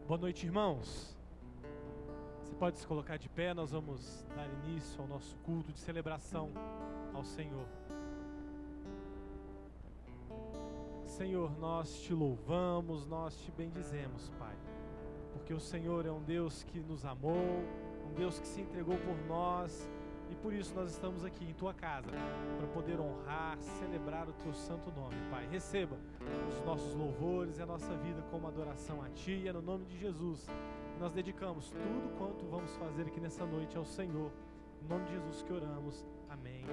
Boa noite, irmãos. Você pode se colocar de pé, nós vamos dar início ao nosso culto de celebração ao Senhor. Senhor, nós te louvamos, nós te bendizemos, Pai, porque o Senhor é um Deus que nos amou, um Deus que se entregou por nós, e por isso nós estamos aqui em Tua casa, para poder honrar, celebrar o Teu santo nome, Pai. Receba os nossos louvores e a nossa vida como adoração a Ti, e é no nome de Jesus que nós dedicamos tudo quanto vamos fazer aqui nessa noite ao Senhor. Em nome de Jesus que oramos. Amém.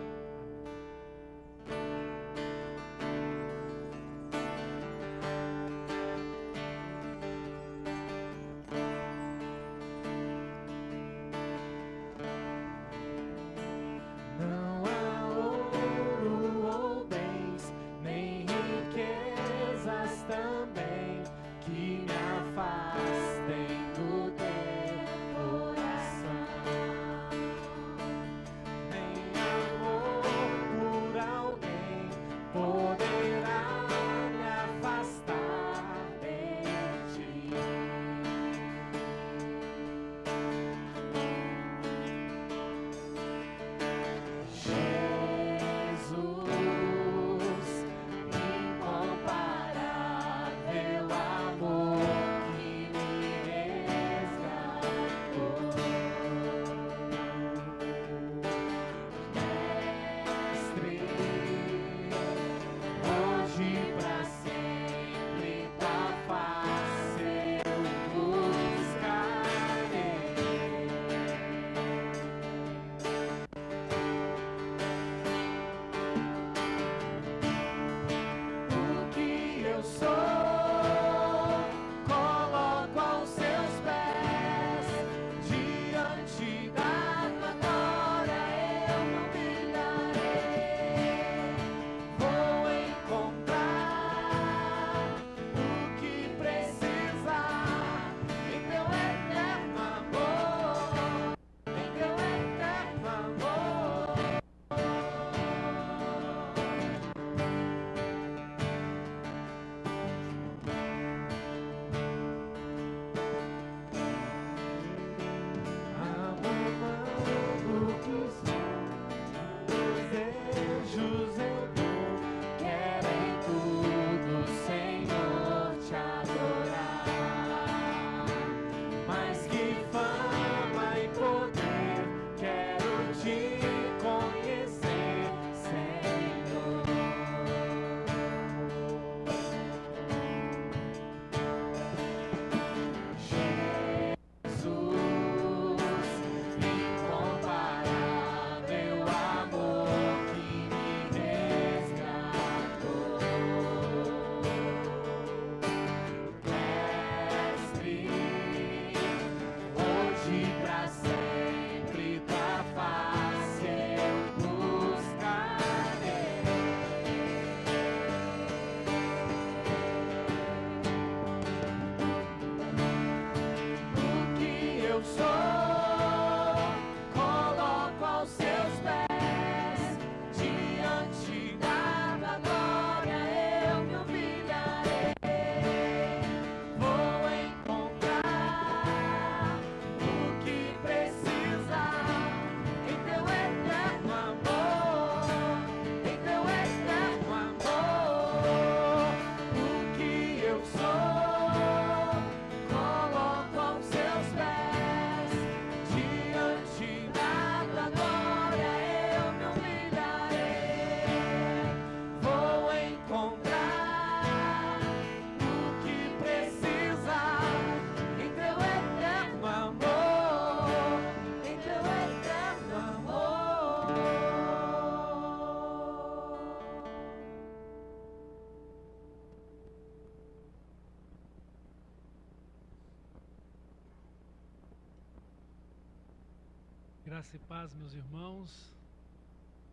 Graça e paz, meus irmãos.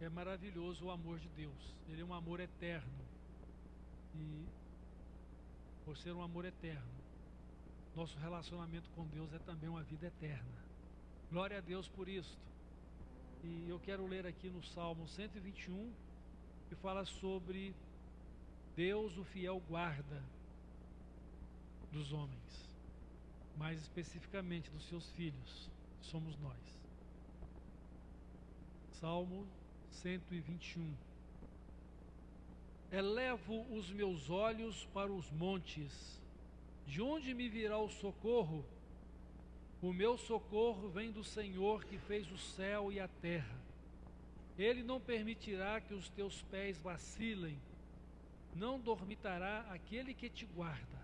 É maravilhoso o amor de Deus. Ele é um amor eterno. E por ser um amor eterno, nosso relacionamento com Deus é também uma vida eterna. Glória a Deus por isto. E eu quero ler aqui no Salmo 121, que fala sobre Deus, o fiel guarda dos homens. mais especificamente dos seus filhos, somos nós. Salmo 121. Elevo os meus olhos para os montes, de onde me virá o socorro? O meu socorro vem do Senhor que fez o céu e a terra. Ele não permitirá que os teus pés vacilem, não dormitará aquele que te guarda.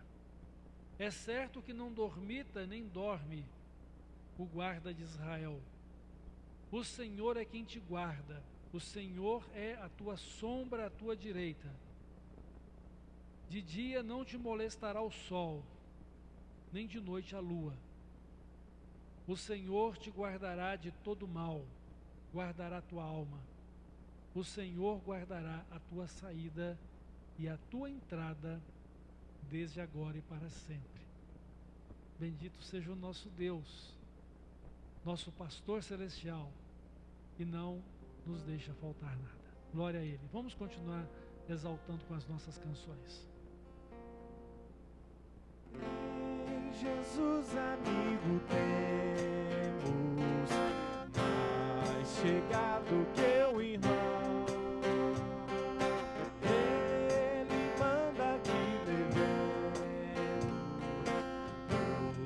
É certo que não dormita nem dorme o guarda de Israel. O Senhor é quem te guarda, o Senhor é a tua sombra à tua direita. De dia não te molestará o sol, nem de noite a lua. O Senhor te guardará de todo mal, guardará a tua alma. O Senhor guardará a tua saída e a tua entrada, desde agora e para sempre. Bendito seja o nosso Deus, nosso pastor celestial, e não nos deixa faltar nada. Glória a Ele. Vamos continuar exaltando com as nossas canções. Em Jesus, amigo, temos mais chegado que o irmão. Ele manda que levemos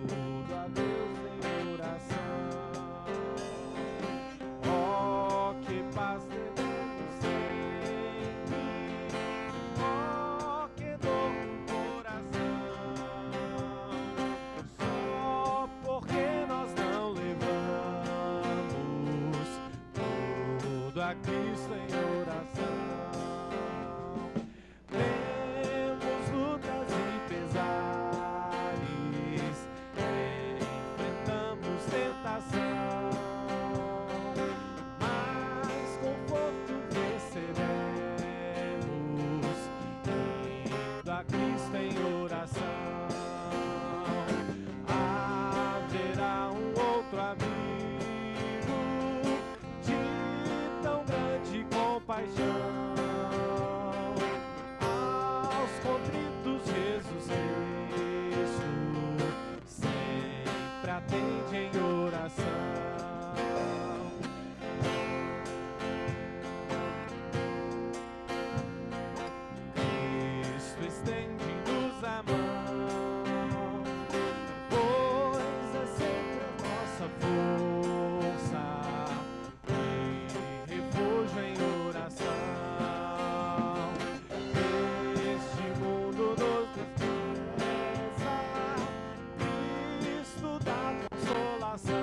tudo a Deus em oração. Oh, que paz devemos sempre. Oh, que dor no coração. Só porque nós não levamos tudo a Cristo em oração. Temos lutas e pesares, enfrentamos tentação, mas conforto receberemos indo a Cristo em oração. Haverá um outro amigo de tão grande compaixão. Aos contritos Jesus Cristo sempre atende em oração. Cristo estende-nos a mão, pois é sempre a nossa força e refúgio em oração. Este mundo nos despreza, Cristo dá consolação.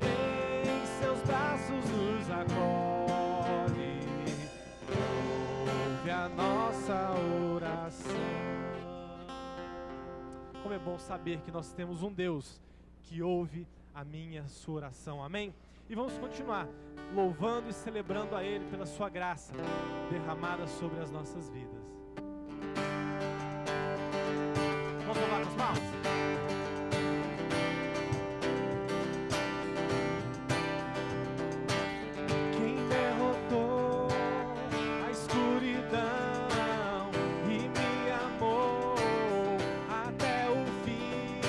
Em seus braços nos acolhe, ouve a nossa oração. Como é bom saber que nós temos um Deus que ouve a minha sua oração, amém? E vamos continuar louvando e celebrando a Ele pela sua graça derramada sobre as nossas vidas. Vamos louvar com as palmas? Quem derrotou a escuridão e me amou até o fim,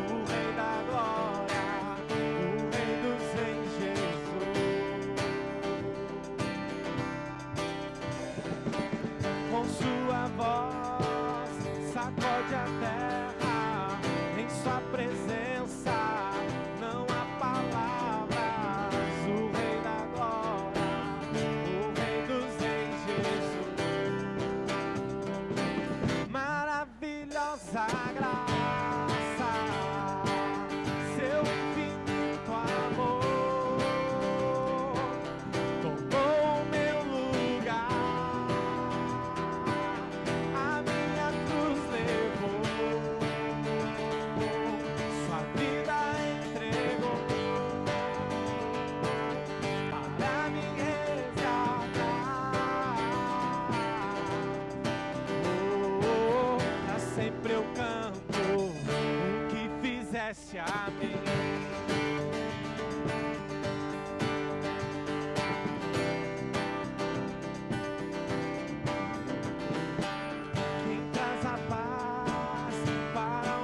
o Rei da Glória, o Rei dos Reis, Jesus. Com sua voz sacode a terra, em sua presença não há palavras. O Rei da Glória, o Rei dos Reis, Jesus. Maravilhosa graça, seu infinito amor tomou o meu lugar, a minha cruz levou, sua vida entregou para me resgatar. Pra sempre eu canto o que fizeste a mim. Quem traz a paz para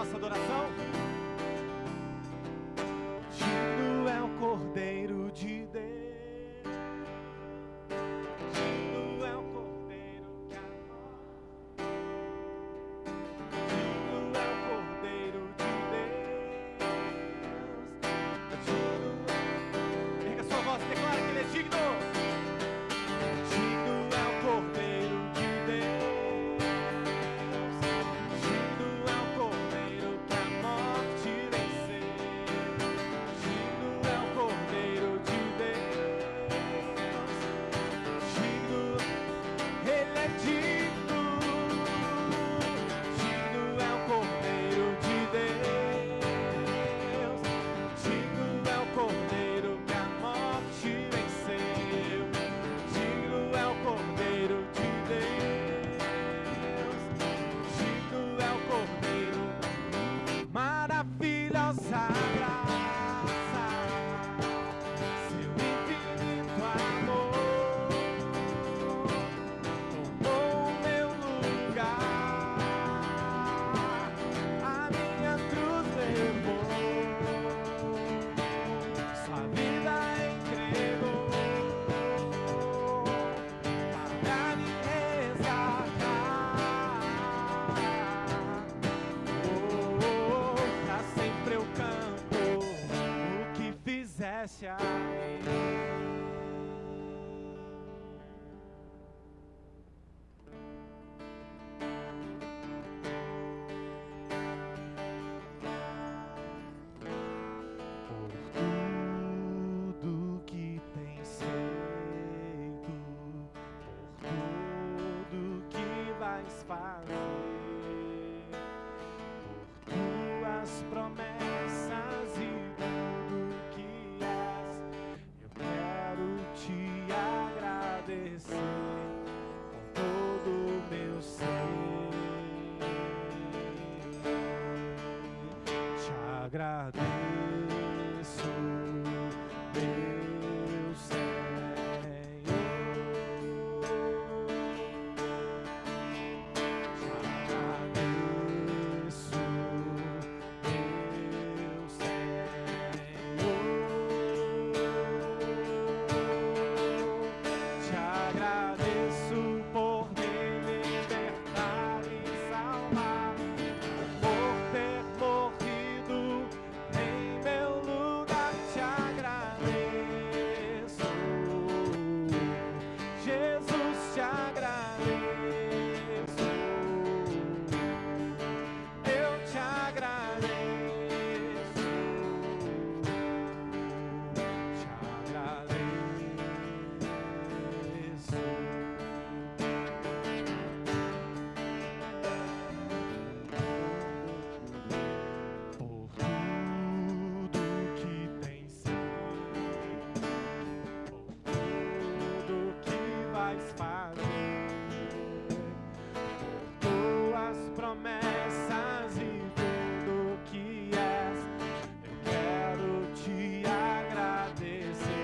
nossa adoração. Digno é o Cordeiro de Deus, digno é o Cordeiro que amor, digno é o Cordeiro de Deus, digno. Erga sua voz e declara que Ele é digno. Digno é o Cordeiro de Deus, digno é o Cordeiro que a morte venceu, digno é o Cordeiro de Deus, digno, Ele é digno, digno é o Cordeiro de Deus, digno é o Cordeiro que a morte venceu, digno é o Cordeiro de Deus, digno é o Cordeiro, maravilhosa graça, seu infinito amor, tomou o meu lugar, a minha cruz levou, sua vida entregou, para me resgatar. Pra sempre eu canto o que fizeste a mim. Por tudo que tens feito, por tudo que vais fazer, por tuas promessas e tudo que és, eu quero te agradecer com todo o meu ser. Te agradeço, meu Senhor. Te agradeço, meu Senhor. Te agradeço por me libertar e salvar, por ter morrido em meu lugar. Te agradeço, Jesus, te agradeço, eu te agradeço, te agradeço. Por tudo que tens feito, por tudo que vais fazer, por tuas promessas e tudo que és, eu quero te agradecer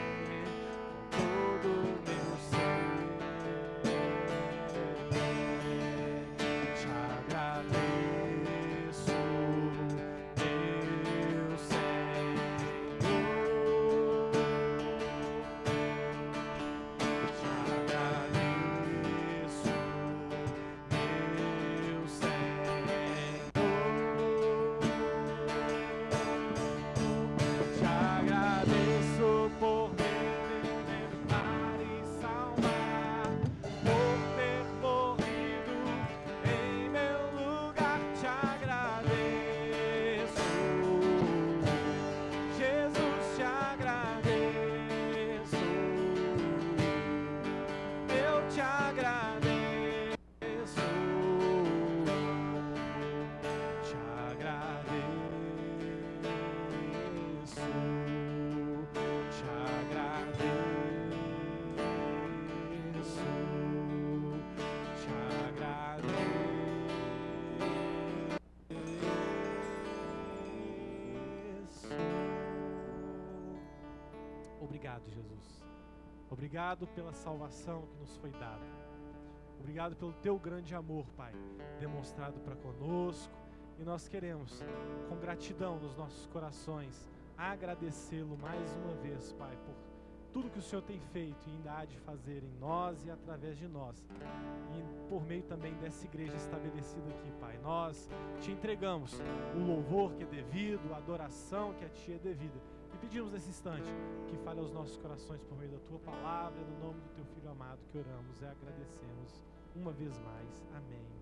com todo o meu ser. Te agradeço, meu Senhor. Te agradeço, meu Senhor. Te agradeço por me libertar e salvar, por ter morrido em meu lugar. Te agradeço, Jesus, te agradeço, eu te agradeço, te agradeço, te agradeço, te agradeço. Obrigado, Jesus. Obrigado pela salvação que nos foi dada. Obrigado pelo teu grande amor, Pai, demonstrado para conosco E nós queremos, com gratidão nos nossos corações, agradecê-lo mais uma vez, Pai, por tudo que o Senhor tem feito e ainda há de fazer em nós e através de nós. E por meio também dessa igreja estabelecida aqui, Pai. Nós te entregamos o louvor que é devido, a adoração que a Ti é devida. E pedimos nesse instante que fale aos nossos corações por meio da Tua palavra, no nome do Teu Filho amado que oramos e agradecemos uma vez mais. Amém e amém.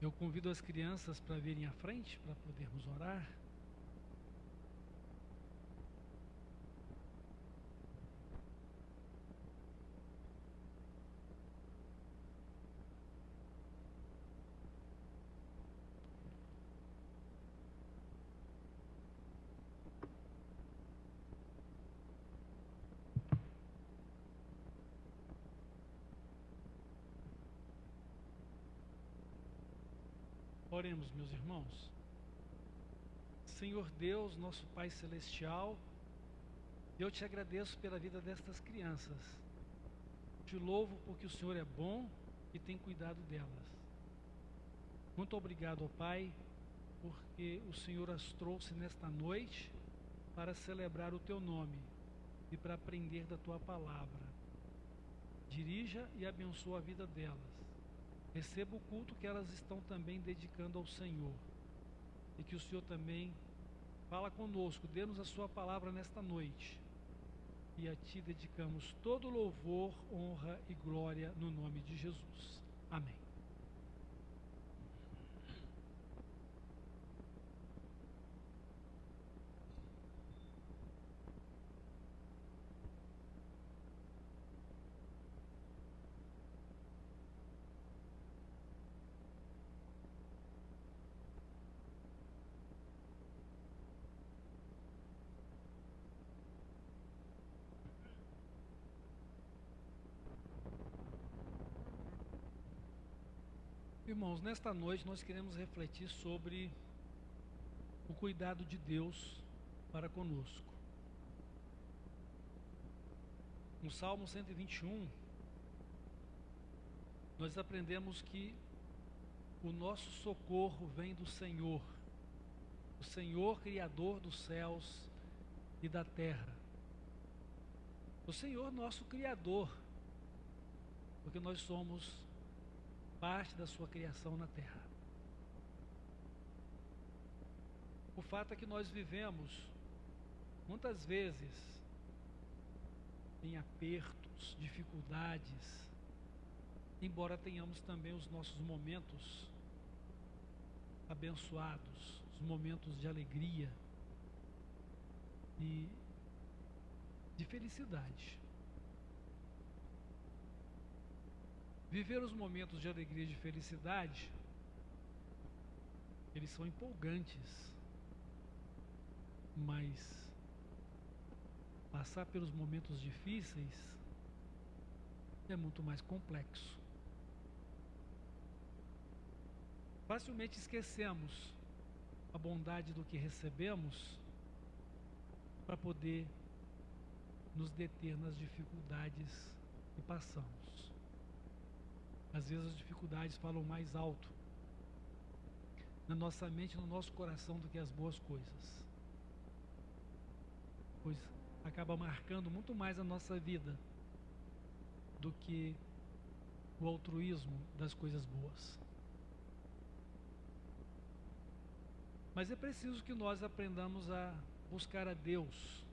Eu convido as crianças para virem à frente para podermos orar. Oremos, meus irmãos. Senhor Deus, nosso Pai Celestial, eu te agradeço pela vida destas crianças. Te louvo porque o Senhor é bom e tem cuidado delas. Muito obrigado, ó Pai, porque o Senhor as trouxe nesta noite para celebrar o Teu nome e para aprender da Tua palavra. Dirija e abençoa a vida delas. Receba o culto que elas estão também dedicando ao Senhor. E que o Senhor também fala conosco, dê-nos a sua palavra nesta noite. E a Ti dedicamos todo louvor, honra e glória no nome de Jesus. Amém. Irmãos, nesta noite nós queremos refletir sobre o cuidado de Deus para conosco. No Salmo 121, nós aprendemos que o nosso socorro vem do Senhor, o Senhor Criador dos céus e da terra. O Senhor nosso Criador, porque nós somos parte da sua criação na terra. O fato é que nós vivemos muitas vezes em apertos, dificuldades, embora tenhamos também os nossos momentos abençoados, os momentos de alegria e de felicidade. Viver os momentos de alegria e de felicidade, eles são empolgantes, mas passar pelos momentos difíceis é muito mais complexo. Facilmente esquecemos a bondade do que recebemos para poder nos deter nas dificuldades que passamos. Às vezes as dificuldades falam mais alto na nossa mente, no nosso coração do que as boas coisas, pois acaba marcando muito mais a nossa vida do que o altruísmo das coisas boas. Mas é preciso que nós aprendamos a buscar a Deus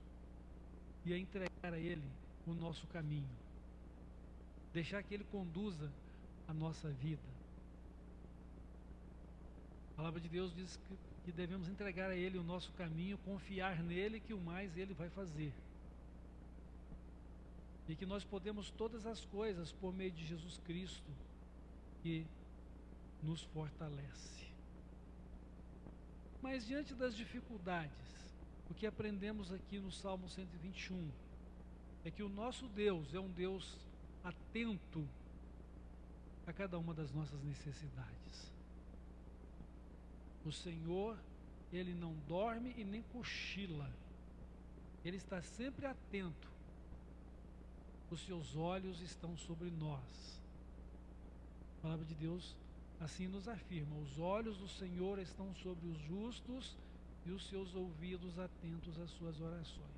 e a entregar a Ele o nosso caminho, deixar que Ele conduza a nossa vida. A palavra de Deus diz que devemos entregar a Ele o nosso caminho, confiar nele, que o mais Ele vai fazer. E que nós podemos todas as coisas por meio de Jesus Cristo, que nos fortalece. Mas diante das dificuldades, o que aprendemos aqui no Salmo 121 é que o nosso Deus é um Deus atento a cada uma das nossas necessidades. O Senhor, Ele não dorme e nem cochila. Ele está sempre atento os seus olhos estão sobre nós. A palavra de Deus assim nos afirma: os olhos do Senhor estão sobre os justos e os seus ouvidos atentos às suas orações.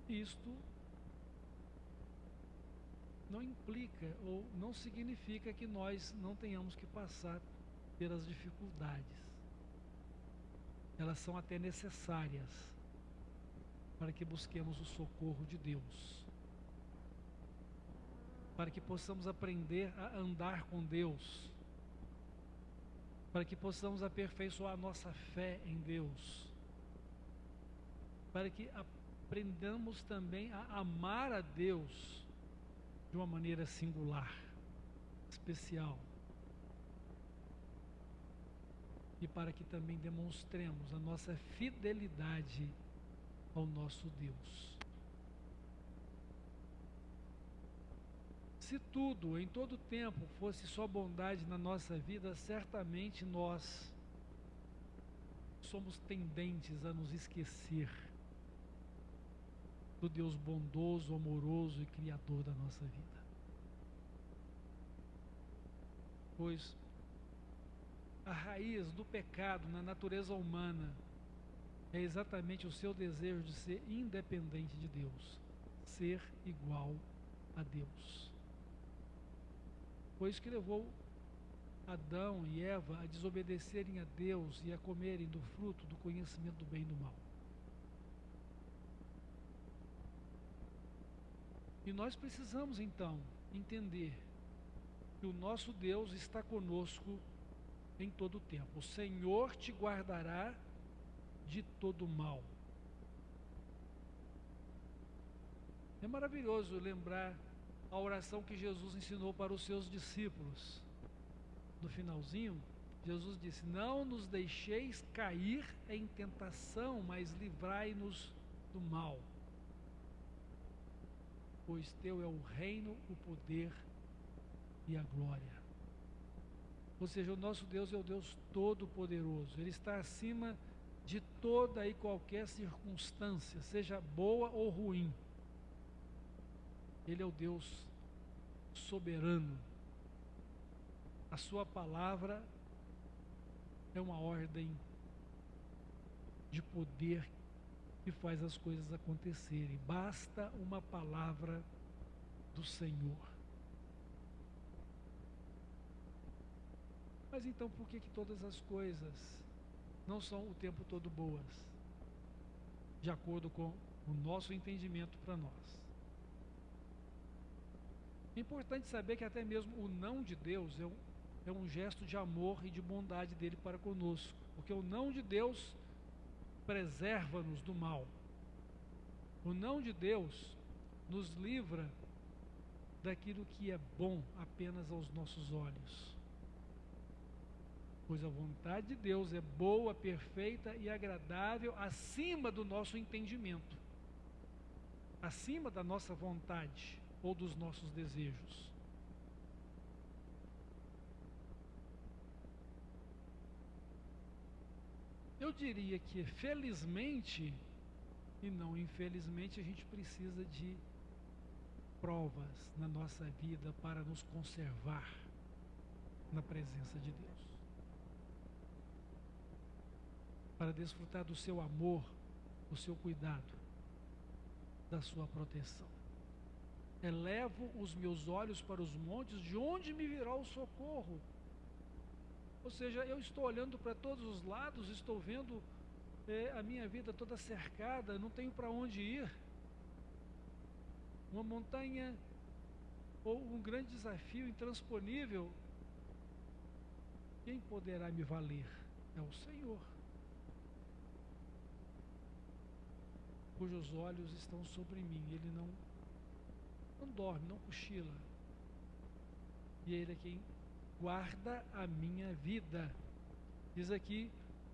Isto não implica ou não significa que nós não tenhamos que passar pelas dificuldades. Elas são até necessárias para que busquemos o socorro de Deus, para que possamos aprender a andar com Deus, para que possamos aperfeiçoar a nossa fé em Deus, para que aprendamos também a amar a Deus de uma maneira singular, especial, e para que também demonstremos a nossa fidelidade ao nosso Deus. Se tudo, em todo tempo, fosse só bondade na nossa vida, certamente nós somos tendentes a nos esquecer do Deus bondoso, amoroso e criador da nossa vida. Pois a raiz do pecado na natureza humana é exatamente o seu desejo de ser independente de Deus, ser igual a Deus. Foi isso que levou Adão e Eva a desobedecerem a Deus e a comerem do fruto do conhecimento do bem e do mal. E nós precisamos então entender que o nosso Deus está conosco em todo o tempo. O Senhor te guardará de todo mal. É maravilhoso lembrar a oração que Jesus ensinou para os seus discípulos. No finalzinho, Jesus disse: não nos deixeis cair em tentação, mas livrai-nos do mal. Pois teu é o reino, o poder e a glória. Ou seja, o nosso Deus é o Deus todo-poderoso. Ele está acima de toda e qualquer circunstância, seja boa ou ruim. Ele é o Deus soberano. A sua palavra é uma ordem de poder que faz as coisas acontecerem. Basta uma palavra do Senhor. Mas então por que todas as coisas não são o tempo todo boas, de acordo com o nosso entendimento para nós? É importante saber que até mesmo o não de Deus é um gesto de amor e de bondade dele para conosco, porque o não de Deus preserva-nos do mal. O não de Deus nos livra daquilo que é bom apenas aos nossos olhos. Pois a vontade de Deus é boa, perfeita e agradável acima do nosso entendimento, acima da nossa vontade ou dos nossos desejos. Eu diria que felizmente e não infelizmente a gente precisa de provas na nossa vida para nos conservar na presença de Deus, para desfrutar do seu amor, do seu cuidado, da sua proteção. Elevo os meus olhos para os montes, de onde me virá o socorro? Ou seja, eu estou olhando para todos os lados, estou vendo a minha vida toda cercada, não tenho para onde ir. Uma montanha ou um grande desafio intransponível, quem poderá me valer? É o Senhor, cujos olhos estão sobre mim. Ele não dorme, não cochila, e Ele é quem guarda a minha vida. Diz aqui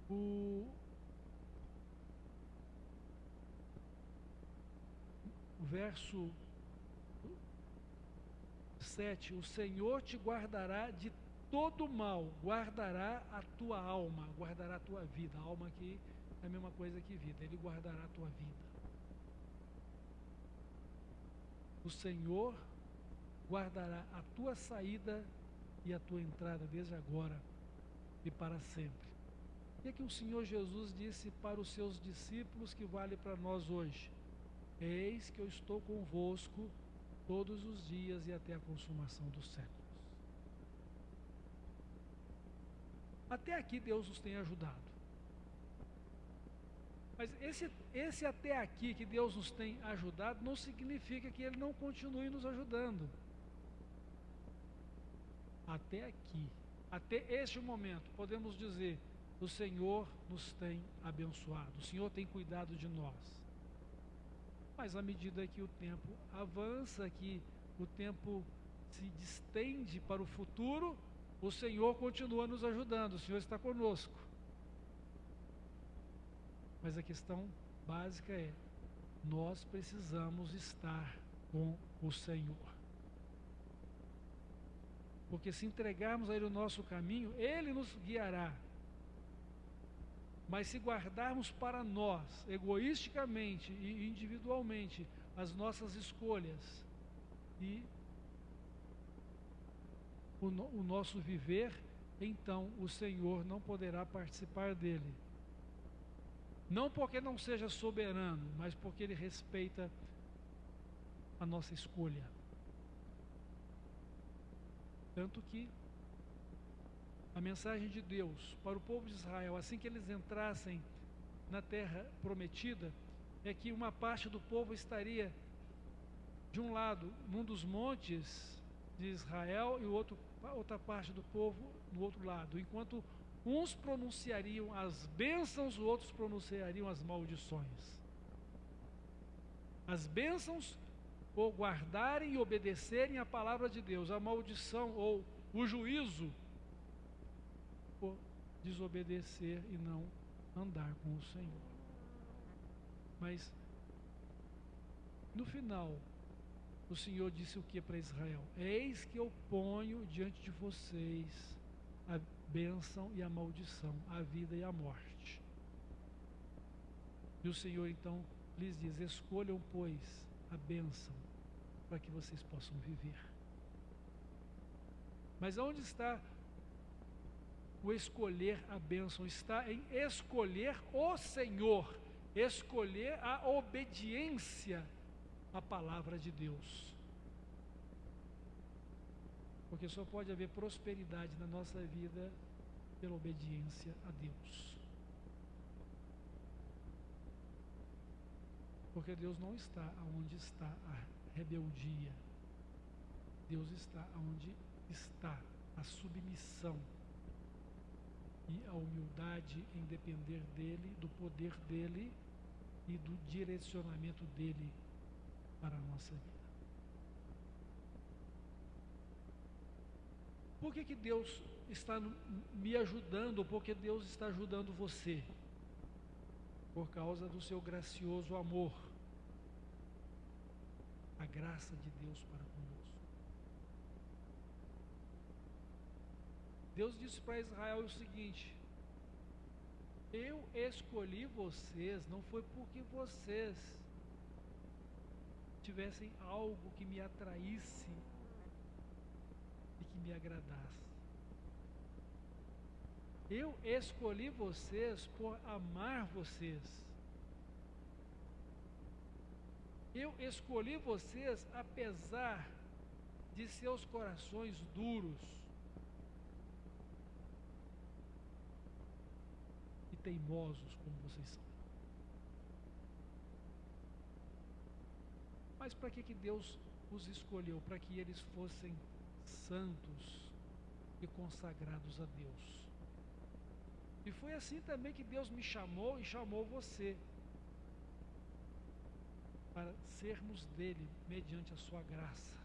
o verso 7: o Senhor te guardará de todo mal, guardará a tua alma, guardará a tua vida. A alma aqui é a mesma coisa que vida. Ele guardará a tua vida. o Senhor guardará a tua saída e a tua entrada desde agora e para sempre. E é que o Senhor Jesus disse para os seus discípulos que vale para nós hoje: eis que eu estou convosco todos os dias e até a consumação dos séculos. Até aqui Deus nos tem ajudado. Mas esse até aqui que Deus nos tem ajudado não significa que Ele não continue nos ajudando. Até aqui, até este momento, podemos dizer: o Senhor nos tem abençoado, o Senhor tem cuidado de nós. Mas à medida que o tempo avança, que o tempo se distende para o futuro, o Senhor continua nos ajudando, o Senhor está conosco. Mas a questão básica é: nós precisamos estar com o Senhor. Porque se entregarmos a Ele o nosso caminho, Ele nos guiará. Mas se guardarmos para nós, egoisticamente e individualmente, as nossas escolhas e o nosso viver, então o Senhor não poderá participar dele. Não porque não seja soberano, mas porque Ele respeita a nossa escolha. Tanto que a mensagem de Deus para o povo de Israel, assim que eles entrassem na terra prometida, é que uma parte do povo estaria de um lado, num dos montes de Israel, e outra parte do povo no outro lado. Enquanto uns pronunciariam as bênçãos, os outros pronunciariam as maldições. As bênçãos por guardarem e obedecerem a palavra de Deus, a maldição ou o juízo por desobedecer e não andar com o Senhor. Mas no final, o Senhor disse o que para Israel? Eis que eu ponho diante de vocês a bênção e a maldição, a vida e a morte. E o Senhor então lhes diz: escolham, pois, a bênção para que vocês possam viver. Mas onde está o escolher a bênção? Está em escolher o Senhor, escolher a obediência à palavra de Deus. Porque só pode haver prosperidade na nossa vida pela obediência a Deus. Porque Deus não está onde está a rebeldia. Deus está onde está a submissão e a humildade em depender dEle, do poder dEle e do direcionamento dEle para a nossa vida. Por que Deus está me ajudando? Por que Deus está ajudando você? Por causa do seu gracioso amor. A graça de Deus para conosco. Deus disse para Israel o seguinte: eu escolhi vocês, não foi porque vocês tivessem algo que me atraísse e que me agradasse. Eu escolhi vocês por amar vocês. Eu escolhi vocês apesar de seus corações duros e teimosos como vocês são. Mas para que Deus os escolheu? Para que eles fossem santos e consagrados a Deus. E foi assim também que Deus me chamou e chamou você, para sermos dele mediante a sua graça.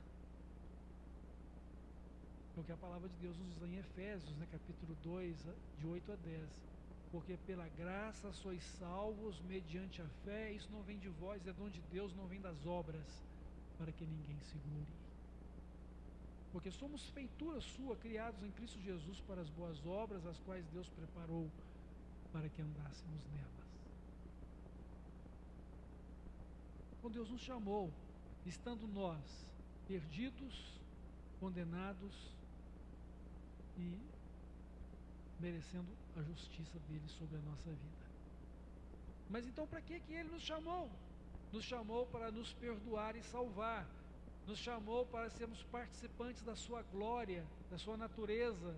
É o que a palavra de Deus nos diz em Efésios, capítulo 2, de 8 a 10. Porque pela graça sois salvos mediante a fé, isso não vem de vós, é dom de Deus, não vem das obras, para que ninguém se glorie. Porque somos feitura sua, criados em Cristo Jesus para as boas obras, as quais Deus preparou para que andássemos nelas. Quando Deus nos chamou, estando nós perdidos, condenados e merecendo a justiça dele sobre a nossa vida. Mas então para que ele nos chamou? Nos chamou para nos perdoar e salvar, nos chamou para sermos participantes da sua glória, da sua natureza,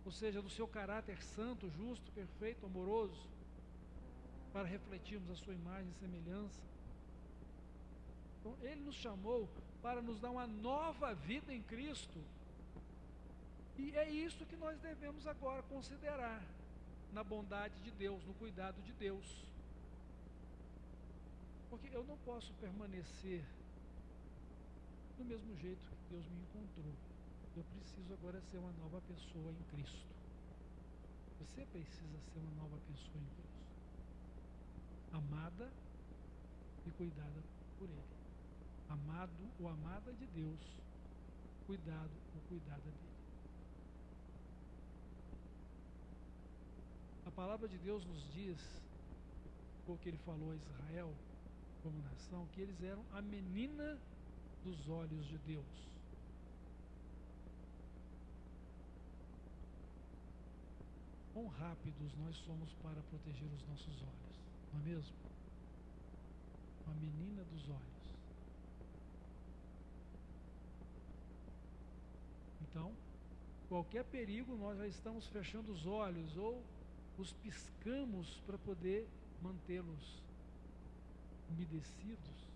ou seja, do seu caráter santo, justo, perfeito, amoroso, para refletirmos a sua imagem e semelhança. Então, ele nos chamou para nos dar uma nova vida em Cristo. E é isso que nós devemos agora considerar na bondade de Deus, no cuidado de Deus. Porque eu não posso permanecer do mesmo jeito que Deus me encontrou. Eu preciso agora ser uma nova pessoa em Cristo. Você precisa ser uma nova pessoa em Cristo, amada e cuidada por Ele. Amado ou amada de Deus, cuidado ou cuidada dele. A palavra de Deus nos diz, porque ele falou a Israel como nação, que eles eram a menina dos olhos de Deus. Quão rápidos nós somos para proteger os nossos olhos, não é mesmo? A menina dos olhos. Então, qualquer perigo nós já estamos fechando os olhos ou os piscamos para poder mantê-los umedecidos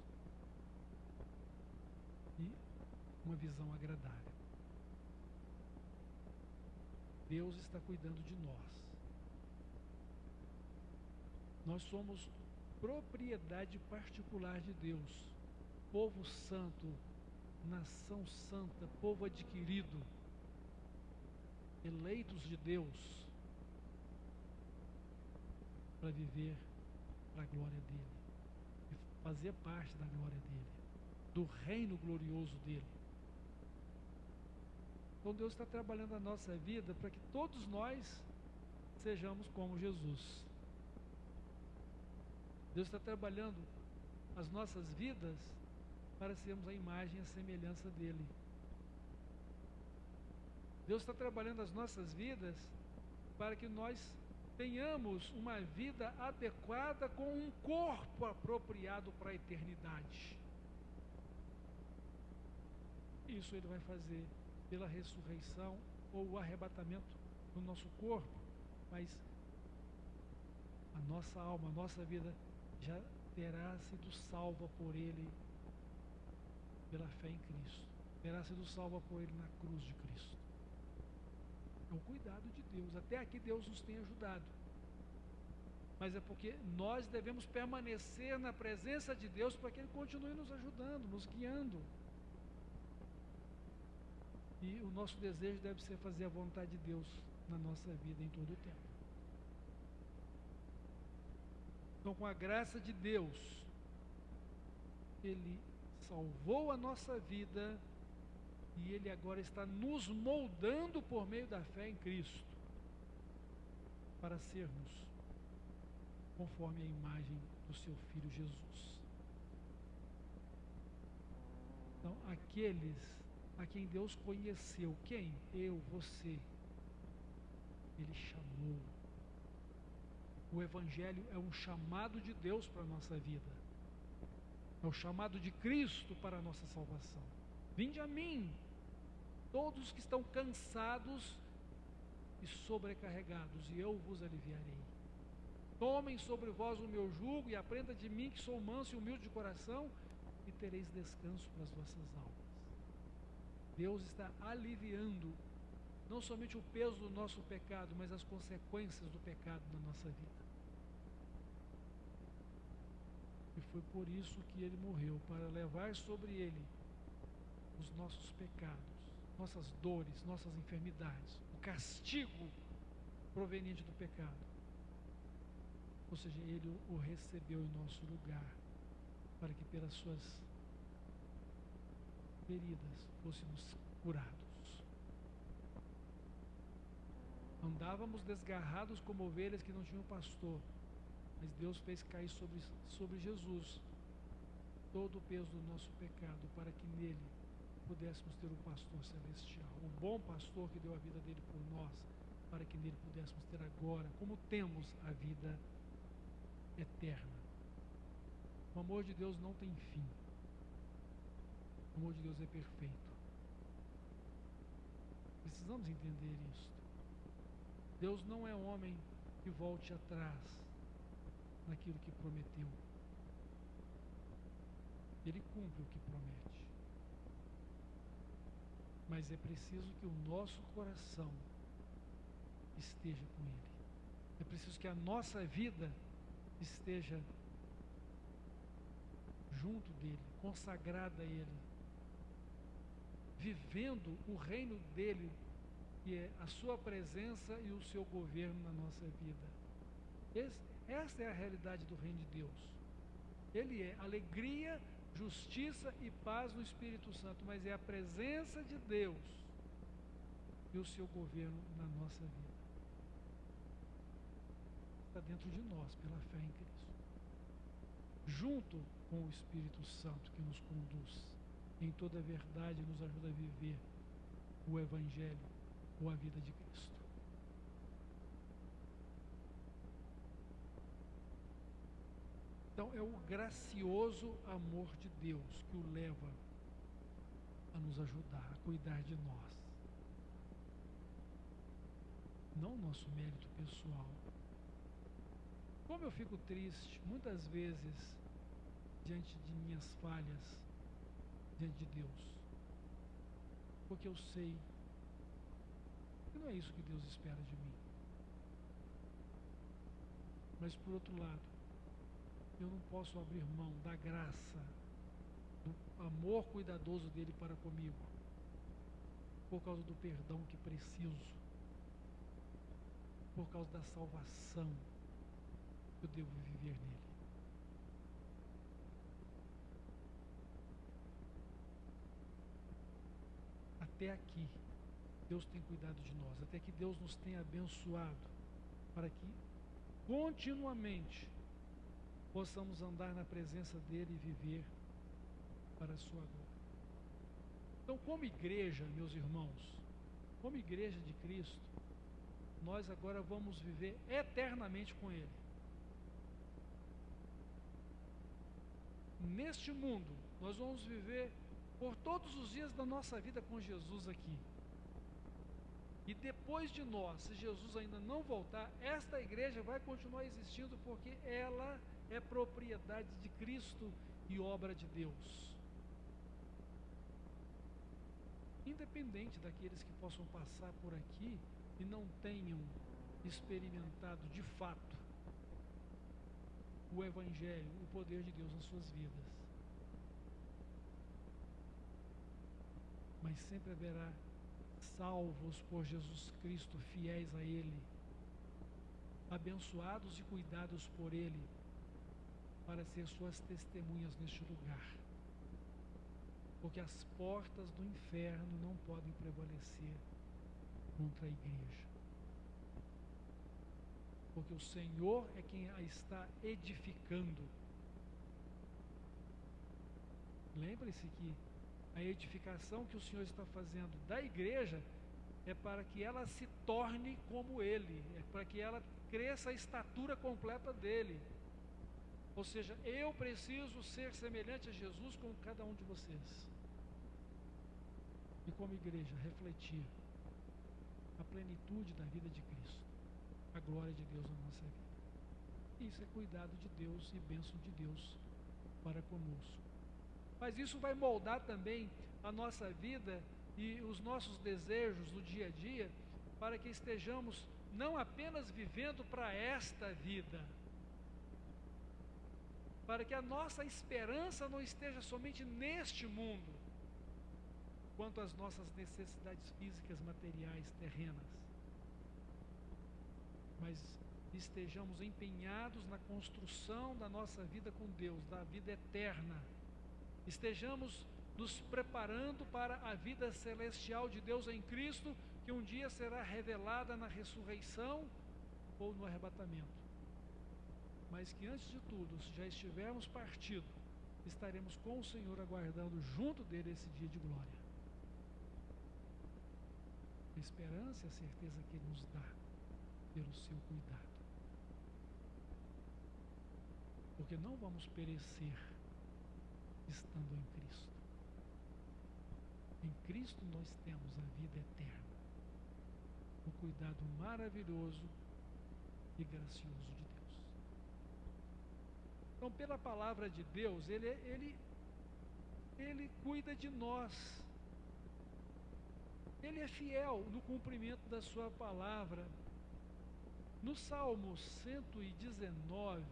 e uma visão agradável. Deus está cuidando de nós. Nós somos propriedade particular de Deus, povo santo, nação santa, povo adquirido, eleitos de Deus, para viver para a glória dele, e fazer parte da glória dele, do reino glorioso dele. Então Deus está trabalhando a nossa vida para que todos nós sejamos como Jesus. Deus está trabalhando as nossas vidas para sermos a imagem e a semelhança dele. Deus está trabalhando as nossas vidas para que nós tenhamos uma vida adequada com um corpo apropriado para a eternidade. Isso ele vai fazer pela ressurreição ou o arrebatamento do nosso corpo, mas a nossa alma, a nossa vida já terá sido salva por ele pela fé em Cristo, terá sido salva por ele na cruz de Cristo. É o cuidado de Deus. Até aqui Deus nos tem ajudado, mas é porque nós devemos permanecer na presença de Deus para que ele continue nos ajudando, nos guiando. E o nosso desejo deve ser fazer a vontade de Deus na nossa vida em todo o tempo. Então, com a graça de Deus, ele salvou a nossa vida e ele agora está nos moldando por meio da fé em Cristo para sermos conforme a imagem do seu Filho Jesus. Então, aqueles a quem Deus conheceu, quem? Eu, você, ele chamou. O Evangelho é um chamado de Deus para a nossa vida, é o chamado de Cristo para a nossa salvação. Vinde a mim, todos que estão cansados e sobrecarregados, e eu vos aliviarei. Tomem sobre vós o meu jugo e aprenda de mim, que sou manso e humilde de coração, e tereis descanso para as vossas almas. Deus está aliviando não somente o peso do nosso pecado, mas as consequências do pecado na nossa vida. E foi por isso que ele morreu, para levar sobre ele os nossos pecados, nossas dores, nossas enfermidades, o castigo proveniente do pecado. Ou seja, ele o recebeu em nosso lugar, para que pelas suas feridas fôssemos curados. Andávamos desgarrados como ovelhas que não tinham pastor, mas Deus fez cair sobre Jesus todo o peso do nosso pecado, para que nele pudéssemos ter o pastor celestial, o bom pastor que deu a vida dele por nós, para que nele pudéssemos ter agora, como temos, a vida eterna. O amor de Deus não tem fim. O amor de Deus é perfeito. Precisamos entender isso. Deus não é homem que volte atrás naquilo que prometeu. Ele cumpre o que promete. Mas é preciso que o nosso coração esteja com Ele. É preciso que a nossa vida esteja junto dEle, consagrada a Ele, vivendo o reino dEle, que é a sua presença e o seu governo na nossa vida. Esta é a realidade do reino de Deus. Ele é alegria, justiça e paz no Espírito Santo, mas é a presença de Deus e o seu governo na nossa vida. Está dentro de nós, pela fé em Cristo, junto com o Espírito Santo que nos conduz em toda a verdade e nos ajuda a viver o Evangelho ou a vida de Cristo. Então é o gracioso amor de Deus que o leva a nos ajudar, a cuidar de nós. Não o nosso mérito pessoal. Como eu fico triste, muitas vezes, diante de minhas falhas, diante de Deus. Porque eu sei que não é isso que Deus espera de mim. Mas por outro lado, eu não posso abrir mão da graça, do amor cuidadoso dele para comigo, por causa do perdão que preciso, por causa da salvação que eu devo viver nele. Até aqui, Deus tem cuidado de nós, até que Deus nos tem abençoado, para que continuamente possamos andar na presença dele e viver para a sua glória. Então, como igreja, meus irmãos, como igreja de Cristo, nós agora vamos viver eternamente com ele. Neste mundo, nós vamos viver por todos os dias da nossa vida com Jesus aqui. E depois de nós, se Jesus ainda não voltar, esta igreja vai continuar existindo, porque ela é propriedade de Cristo e obra de Deus. Independente daqueles que possam passar por aqui e não tenham experimentado de fato o Evangelho, o poder de Deus nas suas vidas. Mas sempre haverá salvos por Jesus Cristo, fiéis a Ele, abençoados e cuidados por Ele, para ser suas testemunhas neste lugar. Porque as portas do inferno não podem prevalecer contra a igreja. Porque o Senhor é quem a está edificando. Lembre-se que a edificação que o Senhor está fazendo da igreja é para que ela se torne como Ele, é para que ela cresça a estatura completa dEle. Ou seja, eu preciso ser semelhante a Jesus como cada um de vocês. E como igreja, refletir a plenitude da vida de Cristo, a glória de Deus na nossa vida. Isso é cuidado de Deus e bênção de Deus para conosco. Mas isso vai moldar também a nossa vida e os nossos desejos no dia a dia, para que estejamos não apenas vivendo para esta vida, para que a nossa esperança não esteja somente neste mundo, quanto às nossas necessidades físicas, materiais, terrenas, mas estejamos empenhados na construção da nossa vida com Deus, da vida eterna. Estejamos nos preparando para a vida celestial de Deus em Cristo, que um dia será revelada na ressurreição ou no arrebatamento. Mas que antes de tudo, se já estivermos partido, estaremos com o Senhor aguardando junto dele esse dia de glória. A esperança e a certeza que ele nos dá pelo seu cuidado. Porque não vamos perecer estando em Cristo. Em Cristo nós temos a vida eterna, o cuidado maravilhoso e gracioso de Deus. Então, pela palavra de Deus, Ele cuida de nós. Ele é fiel no cumprimento da sua palavra. No Salmo 119,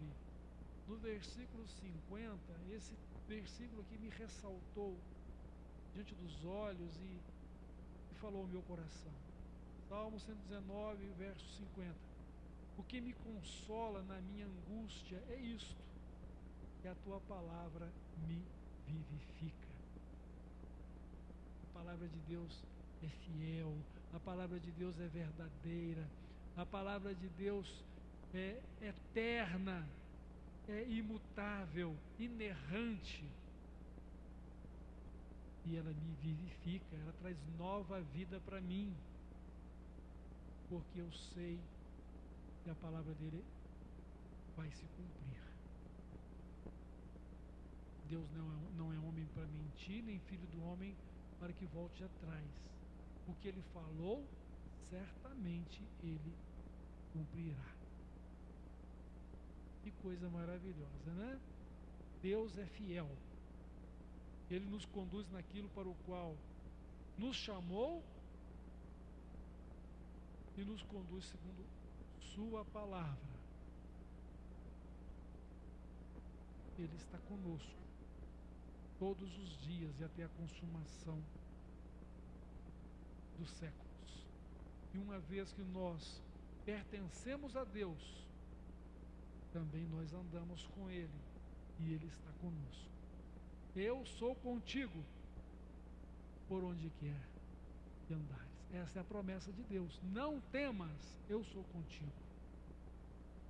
no versículo 50, esse versículo aqui me ressaltou diante dos olhos e falou ao meu coração. Salmo 119, verso 50. O que me consola na minha angústia é isto, que a tua palavra me vivifica. A palavra de Deus é fiel, a palavra de Deus é verdadeira, a palavra de Deus é eterna, é imutável, inerrante. E ela me vivifica, ela traz nova vida para mim, porque eu sei que a palavra dele vai se cumprir. Deus não é homem para mentir, nem filho do homem para que volte atrás. O que ele falou, certamente ele cumprirá. Que coisa maravilhosa, né? Deus é fiel. Ele nos conduz naquilo para o qual nos chamou e nos conduz segundo sua palavra. Ele está conosco todos os dias e até a consumação dos séculos. E uma vez que nós pertencemos a Deus, também nós andamos com Ele e Ele está conosco. Eu sou contigo por onde quer que andares. Essa é a promessa de Deus. Não temas, eu sou contigo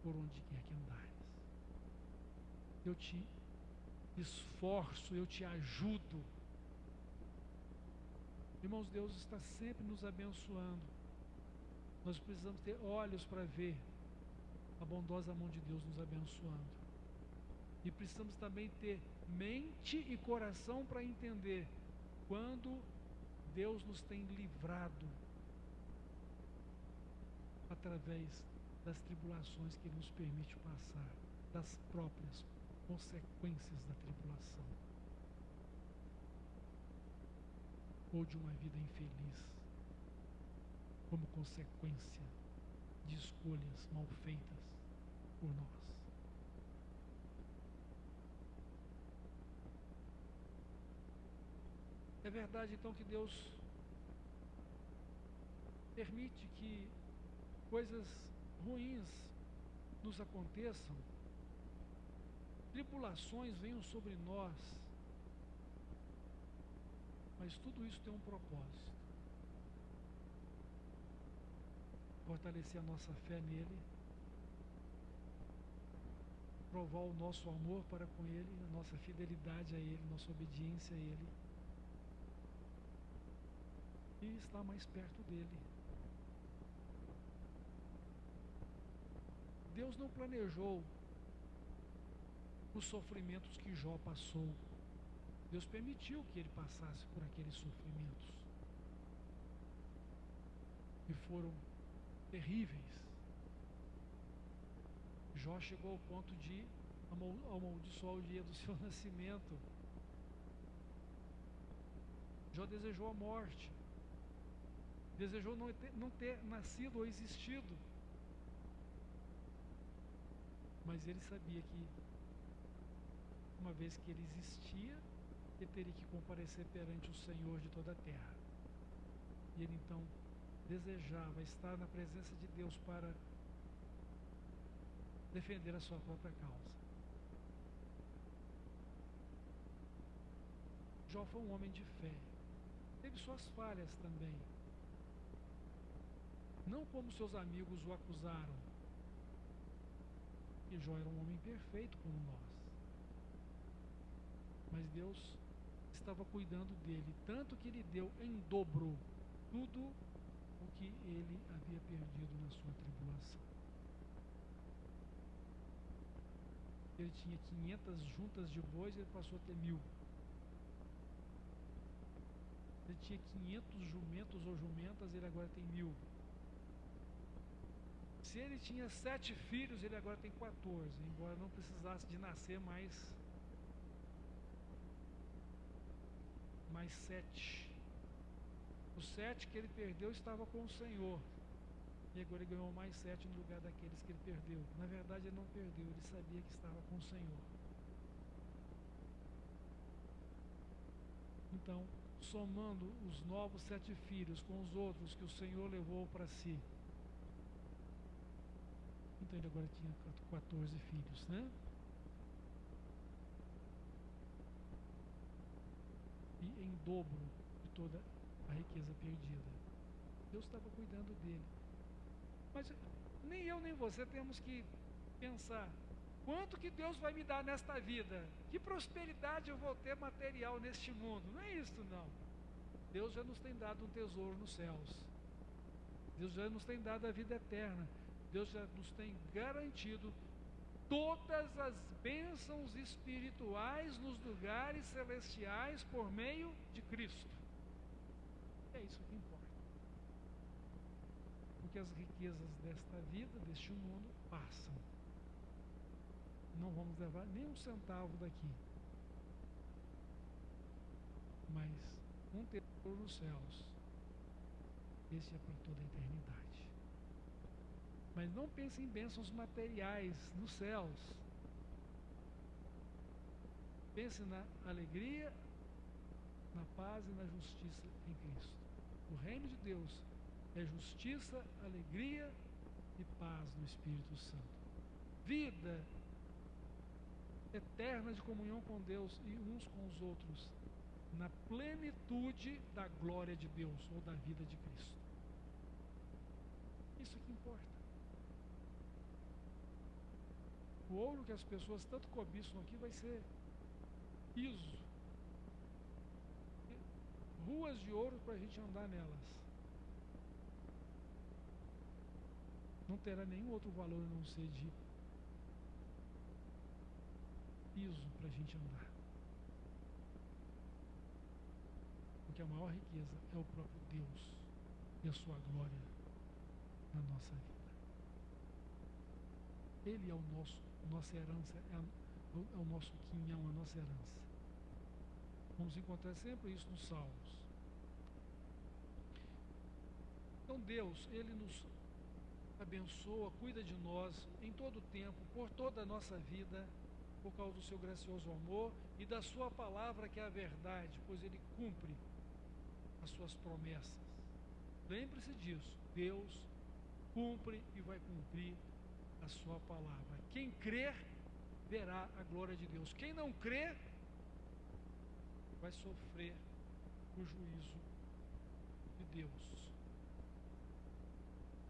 por onde quer que andares. Eu te esforço, eu te ajudo. Irmãos, Deus está sempre nos abençoando. Nós precisamos ter olhos para ver a bondosa mão de Deus nos abençoando. E precisamos também ter mente e coração para entender quando Deus nos tem livrado através das tribulações que Ele nos permite passar, das próprias consequências da tribulação, ou de uma vida infeliz, como consequência de escolhas mal feitas por nós. É verdade então que Deus permite que coisas ruins nos aconteçam, tribulações venham sobre nós, mas tudo isso tem um propósito: fortalecer a nossa fé nele, provar o nosso amor para com ele, a nossa fidelidade a ele, nossa obediência a ele, e estar mais perto dele. Deus não planejou os sofrimentos que Jó passou. Deus permitiu que ele passasse por aqueles sofrimentos, que foram terríveis. Jó chegou ao ponto de amaldiçoar o dia do seu nascimento. Jó desejou a morte, desejou não ter nascido ou existido, mas ele sabia que uma vez que ele existia, ele teria que comparecer perante o Senhor de toda a terra. E ele então desejava estar na presença de Deus para defender a sua própria causa. Jó foi um homem de fé, teve suas falhas também, não como seus amigos o acusaram, que Jó era um homem perfeito como nós. Mas Deus estava cuidando dele, tanto que ele deu em dobro tudo o que ele havia perdido na sua tribulação. Ele tinha 500 juntas de bois, ele passou a ter 1000. Ele tinha 500 jumentos ou jumentas, ele agora tem 1000. Se ele tinha 7 filhos, ele agora tem 14, embora não precisasse de nascer mais 7. Os 7 que ele perdeu estava com o Senhor. E agora ele ganhou mais 7 no lugar daqueles que ele perdeu. Na verdade ele não perdeu, ele sabia que estava com o Senhor. Então, somando os novos 7 filhos com os outros que o Senhor levou para si, então ele agora tinha 14 filhos, né? E em dobro de toda a riqueza perdida. Deus estava cuidando dele. Mas nem eu nem você temos que pensar: quanto que Deus vai me dar nesta vida? Que prosperidade eu vou ter material neste mundo? Não é isso, não. Deus já nos tem dado um tesouro nos céus. Deus já nos tem dado a vida eterna. Deus já nos tem garantido todas as bênçãos espirituais nos lugares celestiais por meio de Cristo. É isso que importa. Porque as riquezas desta vida, deste mundo, passam. Não vamos levar nem um centavo daqui. Mas um tesouro nos céus, esse é para toda a eternidade. Mas não pense em bênçãos materiais nos céus. Pense na alegria, na paz e na justiça em Cristo. O reino de Deus é justiça, alegria e paz no Espírito Santo. Vida eterna de comunhão com Deus e uns com os outros, na plenitude da glória de Deus ou da vida de Cristo. Isso que importa. O ouro que as pessoas tanto cobiçam aqui vai ser piso, ruas de ouro para a gente andar nelas. Não terá nenhum outro valor a não ser de piso para a gente andar. Porque a maior riqueza é o próprio Deus e a sua glória na nossa vida. Ele é o nossa herança, é o nosso quinhão, a nossa herança. Vamos encontrar sempre isso nos Salmos. Então Deus, Ele nos abençoa, cuida de nós em todo o tempo, por toda a nossa vida, por causa do seu gracioso amor e da sua palavra que é a verdade, pois Ele cumpre as suas promessas. Lembre-se disso, Deus cumpre e vai cumprir a sua palavra. Quem crer, verá a glória de Deus. Quem não crer, vai sofrer o juízo de Deus.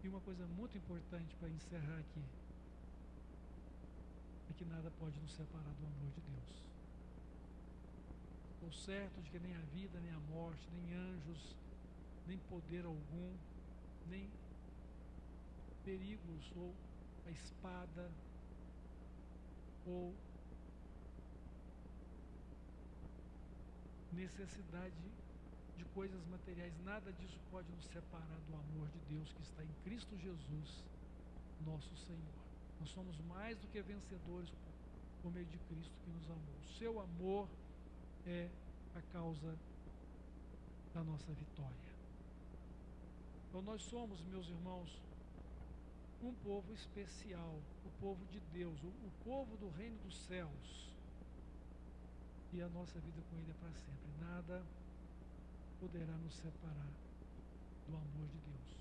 E uma coisa muito importante para encerrar aqui, é que nada pode nos separar do amor de Deus. Estou certo de que nem a vida, nem a morte, nem anjos, nem poder algum, nem perigos ou a espada ou necessidade de coisas materiais, nada disso pode nos separar do amor de Deus que está em Cristo Jesus, nosso Senhor. Nós somos mais do que vencedores por meio de Cristo que nos amou. O seu amor é a causa da nossa vitória. Então nós somos, meus irmãos, um povo especial, o povo de Deus, o povo do reino dos céus. E a nossa vida com Ele é para sempre. Nada poderá nos separar do amor de Deus.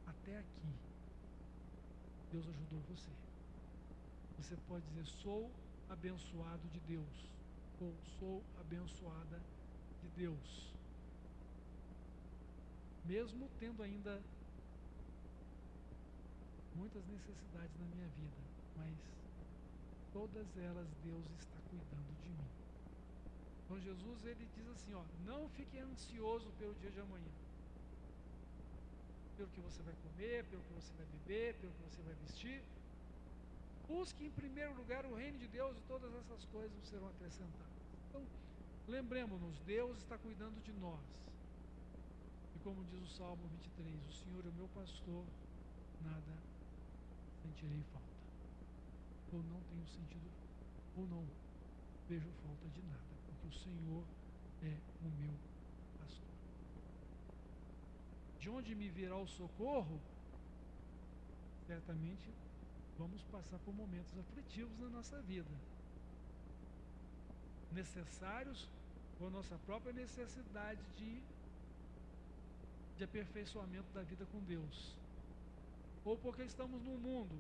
Até aqui, Deus ajudou você. Você pode dizer: sou abençoado de Deus, ou sou abençoada de Deus. Mesmo tendo ainda muitas necessidades na minha vida, mas todas elas Deus está cuidando. cuidando de mim. Então Jesus, ele diz assim, ó, não fique ansioso pelo dia de amanhã, pelo que você vai comer, pelo que você vai beber, pelo que você vai vestir. Busque em primeiro lugar o reino de Deus e todas essas coisas serão acrescentadas. Então, lembremos-nos, Deus está cuidando de nós. E como diz o Salmo 23, o Senhor é o meu pastor, nada sentirei falta. Ou não tenho sentido, ou não vejo falta de nada, porque o Senhor é o meu pastor. De onde me virá o socorro? Certamente vamos passar por momentos aflitivos na nossa vida, necessários por nossa própria necessidade de aperfeiçoamento da vida com Deus, ou porque estamos num mundo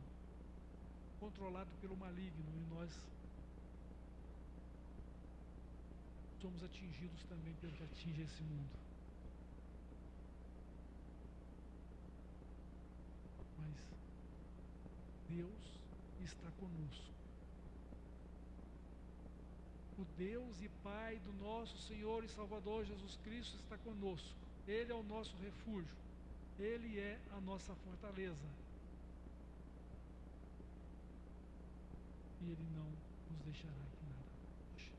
controlado pelo maligno e nós somos atingidos também pelo que atinge esse mundo. Mas Deus está conosco. O Deus e Pai do nosso Senhor e Salvador Jesus Cristo está conosco. Ele é o nosso refúgio. Ele é a nossa fortaleza. E Ele não nos deixará que nada aconteça.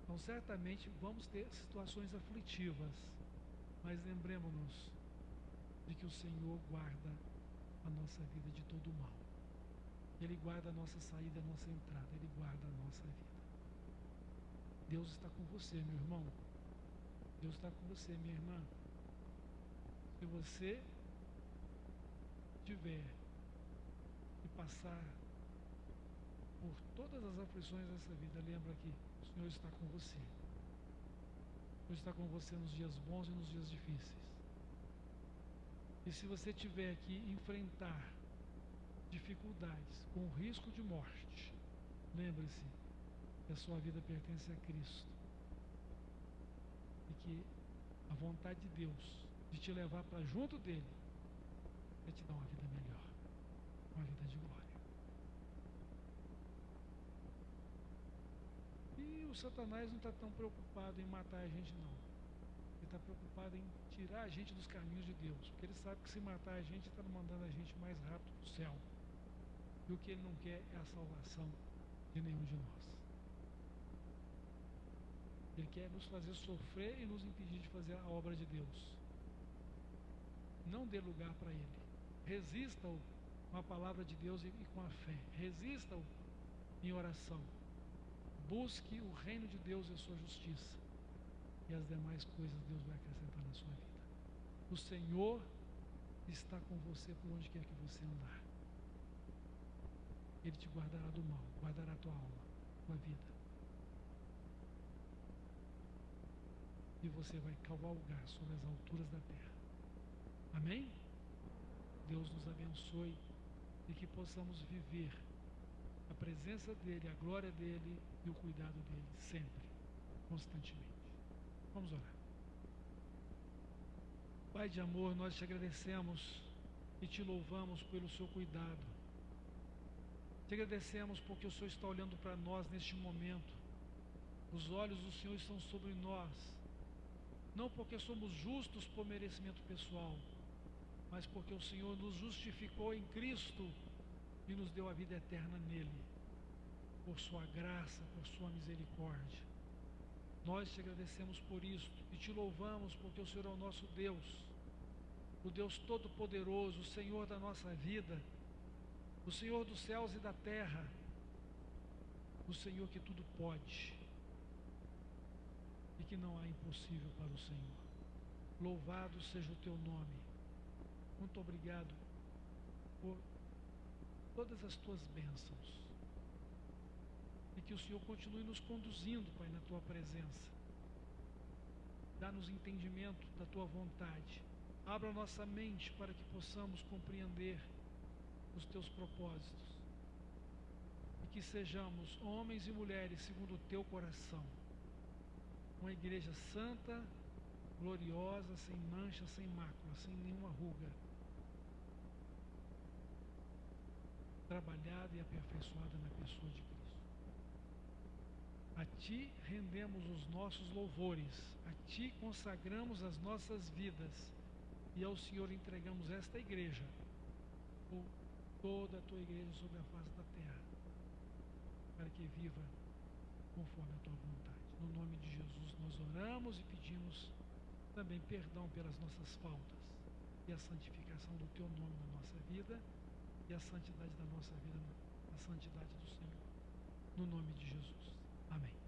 Então, certamente vamos ter situações aflitivas, mas lembremos-nos de que o Senhor guarda a nossa vida de todo o mal. Ele guarda a nossa saída, a nossa entrada. Ele guarda a nossa vida. Deus está com você, meu irmão. Deus está com você, minha irmã. Se você tiver que passar por todas as aflições dessa vida, lembra que o Senhor está com você. O Senhor está com você nos dias bons e nos dias difíceis. E se você tiver que enfrentar dificuldades com risco de morte, lembre-se que a sua vida pertence a Cristo e que a vontade de Deus de te levar para junto dele é te dar uma vida melhor, uma vida de glória. E o Satanás não está tão preocupado em matar a gente, não. Ele está preocupado em tirar a gente dos caminhos de Deus, porque ele sabe que se matar a gente, está mandando a gente mais rápido para o céu. E o que ele não quer é a salvação de nenhum de nós. Ele quer nos fazer sofrer e nos impedir de fazer a obra de Deus. Não dê lugar para ele. Resista-o com a palavra de Deus e com a fé. Resista-o em oração. Busque o reino de Deus e a sua justiça. E as demais coisas Deus vai acrescentar na sua vida. O Senhor está com você por onde quer que você andar. Ele te guardará do mal, guardará a tua alma, tua vida. E você vai cavalgar sobre as alturas da terra. Amém? Deus nos abençoe e que possamos viver a presença dEle, a glória dEle e o cuidado dEle sempre, constantemente. Vamos orar. Pai de amor, nós te agradecemos e te louvamos pelo seu cuidado. Te agradecemos porque o Senhor está olhando para nós neste momento. Os olhos do Senhor estão sobre nós. Não porque somos justos por merecimento pessoal, mas porque o Senhor nos justificou em Cristo e nos deu a vida eterna nele, por sua graça, por sua misericórdia. Nós te agradecemos por isso e te louvamos porque o Senhor é o nosso Deus, o Deus Todo-Poderoso, o Senhor da nossa vida, o Senhor dos céus e da terra, o Senhor que tudo pode e que não há impossível para o Senhor. Louvado seja o teu nome. Muito obrigado por todas as tuas bênçãos. E que o Senhor continue nos conduzindo, Pai, na tua presença. Dá-nos entendimento da tua vontade. Abra nossa mente para que possamos compreender os teus propósitos. E que sejamos homens e mulheres segundo o teu coração. Uma igreja santa, gloriosa, sem mancha, sem mácula, sem nenhuma ruga. Trabalhada e aperfeiçoada na pessoa de Cristo. Ti rendemos os nossos louvores, a Ti consagramos as nossas vidas e ao Senhor entregamos esta igreja, ou toda a Tua igreja sobre a face da terra, para que viva conforme a Tua vontade. No nome de Jesus nós oramos e pedimos também perdão pelas nossas faltas e a santificação do Teu nome na nossa vida e a santidade da nossa vida, a santidade do Senhor. No nome de Jesus. Amém.